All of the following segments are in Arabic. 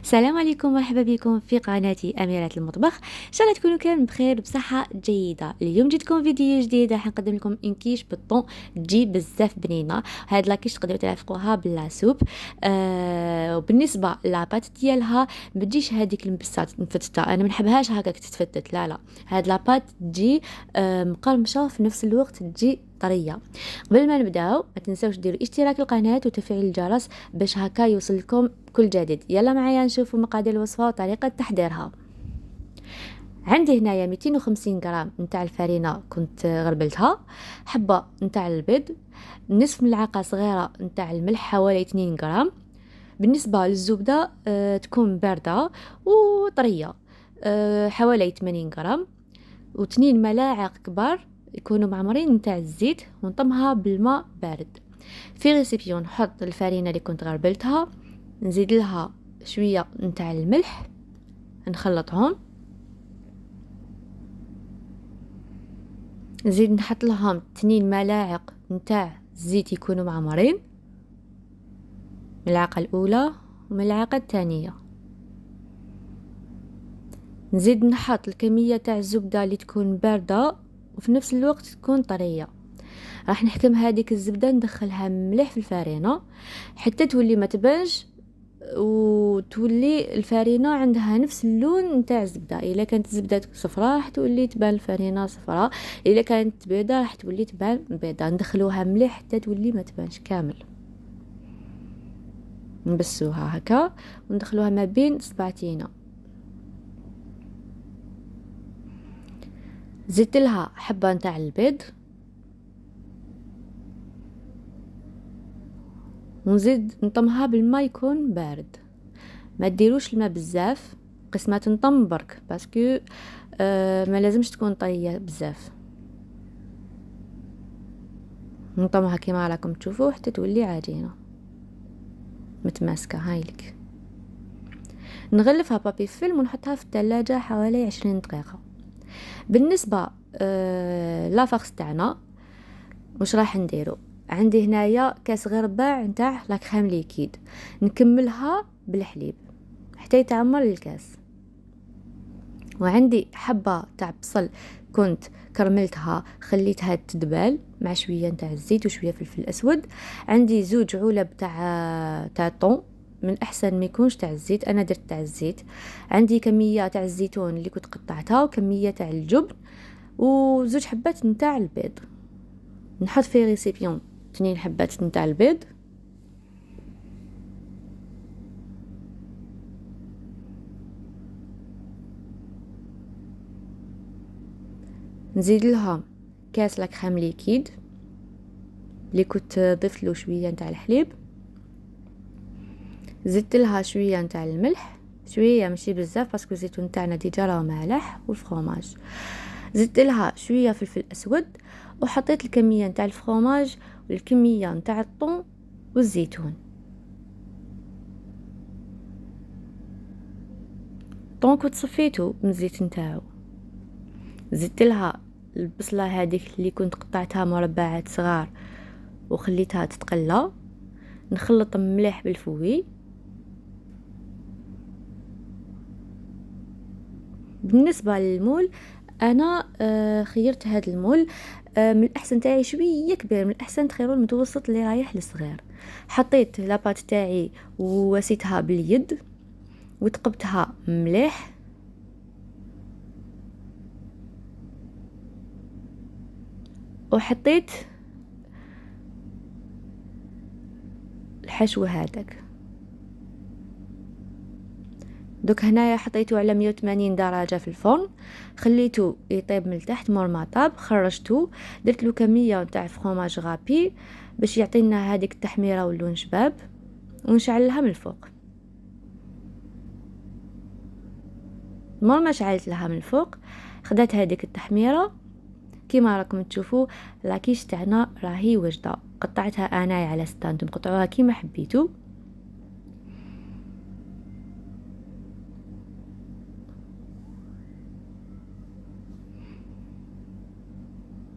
السلام عليكم، مرحبا بكم في قناتي أميرة المطبخ. ان شاء الله تكونوا كامل بخير بصحة جيدة. اليوم جيتكم فيديو جديد، راح نقدم لكم ان كيش بالطون تجي بزاف بنينه. هاد لاكيش تقدروا ترافقوها بلا سوب. وبالنسبه لاباط ديالها ما تجيش هذيك المبسات مفتته، انا ما نحبهاش هكاك تتفتت، لا هاد لاباط تجي مقرمشه في نفس الوقت تجي طريه. قبل ما نبداو ما تنساوش ديروا اشتراك القناه وتفعيل الجرس باش هكا يوصلكم كل جديد. يلا معايا نشوفوا مقادير الوصفه وطريقه تحضيرها. عندي هنايا 250 غرام نتاع الفرينه كنت غربلتها، حبه نتاع البيض، نصف ملعقه صغيره نتاع الملح حوالي 2 غرام. بالنسبه للزبده تكون بارده وطريه، حوالي 80 غرام، وتنين ملاعق كبار يكونوا معمرين نتاع الزيت ونطمها بالماء بارد. في ريسيبيون نحط الفرينه اللي كنت غربلتها، نزيد لها شويه نتاع الملح، نخلطهم، نزيد نحط لهم 2 ملاعق نتاع الزيت يكونوا معمرين، ملعقه الاولى وملعقه الثانيه. نزيد نحط الكميه تاع الزبده اللي تكون بارده وفي نفس الوقت تكون طريه. راح نحكم هذيك الزبده ندخلها مليح في الفرينه حتى تولي ما تبانش وتولي الفرينه عندها نفس اللون نتاع الزبده. الا كانت الزبده صفراء راح تولي تبان الفرينه صفراء، الا كانت بيضاء راح تولي تبان بيضاء. ندخلوها مليح حتى تولي ما تبانش كامل، نبسوها هكا وندخلوها ما بين صباعتينا. زدت لها حبه نتاع البيض ونزيد نطمها بالماء يكون بارد. ما ديروش الماء بزاف، قسمه تنطم برك باسكو ما لازمش تكون طريه بزاف. نطمها كيما راكم تشوفوا حتى تولي عجينه متماسكه. هايلك نغلفها بابي فيلم ونحطها في الثلاجه حوالي 20 دقيقه. بالنسبه لافاكس تاعنا واش راح نديرو؟ عندي هنايا كاس غير ربع نتاع لاكريم ليكيد، نكملها بالحليب حتى يتعمر الكاس. وعندي حبه تاع بصل كنت كرملتها خليتها تدبل مع شويه نتاع الزيت وشويه فلفل اسود. عندي 2 علب تاع طون، من احسن ما يكونش تاع الزيت، انا درت تاع الزيت. عندي كميه تاع الزيتون اللي كنت قطعتها وكميه تاع الجبن و2 حبات نتاع البيض. نحط في ريسيبيون 2 حبات نتاع البيض، نزيد لها كاس لاكريم ليكيد اللي كنت ضفت له شويه نتاع الحليب، زدت لها شويه نتاع الملح، شويه ماشي بزاف باسكو الزيتون تاعنا ديجا راه مالح، والفرomاج زدت لها شويه فلفل اسود، وحطيت الكميه نتاع الفرomاج والكميه نتاع الطون والزيتون. الطون كنت صفيته من الزيت نتاعو. زدت لها البصله هذيك اللي كنت قطعتها مربعات صغار وخليتها تتقلى، نخلط مليح بالفوي. بالنسبه للمول انا خيرت هذا المول، من الاحسن تاعي شويه كبير، من الاحسن تخيروا المتوسط اللي رايح للصغير. حطيت لاباط تاعي ووسيتها باليد وتقبتها مليح، وحطيت الحشو هذاك. دوك هنايا حطيته على 180 درجه في الفرن، خليته يطيب من التحت مور ما طاب، خرجته، درت له كميه تاع فرomاج غابي باش يعطينا هذيك التحميره واللون شباب، ونشعلها من الفوق. مور ما شعلت لها من الفوق خدات هذيك التحميره كيما راكم تشوفوا. لاكيش تاعنا راهي وجده، قطعتها انا على ستاند، قطعوها كيما حبيتو.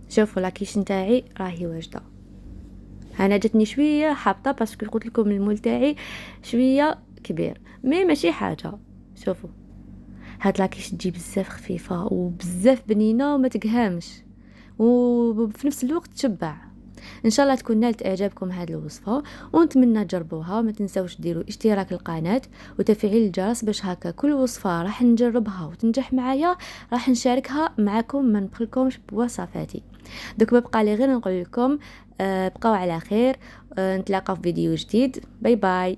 شوفوا لاكيش نتاعي راهي واجده. انا جاتني شويه حابطه باسكو قلت لكم المول تاعي شويه كبير، مي ماشي حاجه. شوفوا هاد لاكيش تجي بزاف خفيفه وبزاف بنينه وما تقهامش، وفي نفس الوقت تشبع. ان شاء الله تكون نالت اعجابكم هذه الوصفه، ونتمنى تجربوها. ما تنساوش ديروا اشتراك القناه وتفعيل الجرس، باش هكا كل وصفه راح نجربها وتنجح معايا راح نشاركها معكم، ما نبخلكمش بوصفاتي. دوك ما بقى لي غير نقول لكم بقاو على خير. نتلاقاو في فيديو جديد. باي باي.